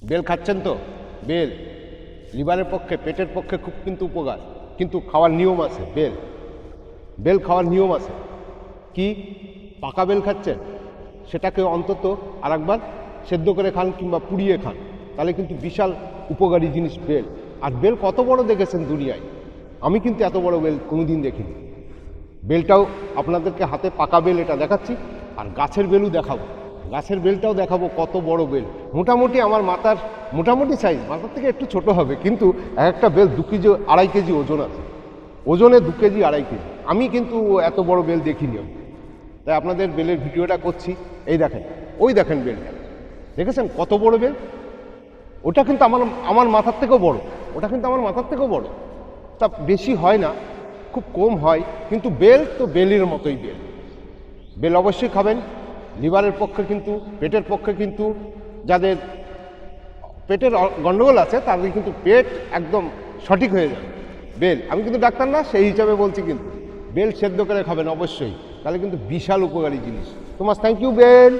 Bell খাচ্ছেন তো? Bell লিভারের পক্ষে, পেটের পক্ষে খুব কিন্তু উপকার, কিন্তু খাওয়ার নিয়ম আছে। বেল খাওয়ার নিয়ম আছে। কি? পাকা বেল খাচ্ছেন, সেটাকে অন্তত আরেকবার সেদ্ধ করে খান কিংবা পুড়িয়ে খান, তাহলে কিন্তু বিশাল উপকারী জিনিস বেল। আর বেল কত বড় দেখেছেন দুনিয়ায়, আমি কিন্তু এত বড় বেল কোনোদিন দেখিনি। বেলটাও আপনাদেরকে হাতে পাকা বেল এটা দেখাচ্ছি, আর গাছের বেলও দেখাবো। গাছের বেলটাও দেখাবো কত বড় বেল। মোটামুটি আমার মাথার মোটামুটি সাইজ, মাথার থেকে একটু ছোট হবে, কিন্তু এক একটা বেল 2 কেজি 2.5 কেজি ওজন আছে। ওজনে 2 কেজি 2.5 কেজি। আমি কিন্তু এত বড় বেল দেখিনি আমি, তাই আপনাদের বেলের ভিডিওটা করছি। এই দেখেন, ওই দেখেন বেলটা, দেখেছেন কত বড় বেল? ওটা কিন্তু আমার মাথার থেকেও বড়, ওটা কিন্তু আমার মাথার থেকেও বড়। তা বেশি হয় না, খুব কম হয়, কিন্তু বেল তো বেলের মতোই বেল। বেল অবশ্যই খাবেন। লিভারের পক্ষে কিন্তু, পেটের পক্ষে কিন্তু, যাদের পেটের গন্ডগোল আছে তাদের কিন্তু পেট একদম সঠিক হয়ে যাবে। বেল, আমি কিন্তু ডাক্তার না, সেই হিসাবে বলছি, কিন্তু বেল সেদ্ধ করে খাবেন অবশ্যই, তাহলে কিন্তু বিশাল উপকারী জিনিস। তোমার থ্যাংক ইউ বেল।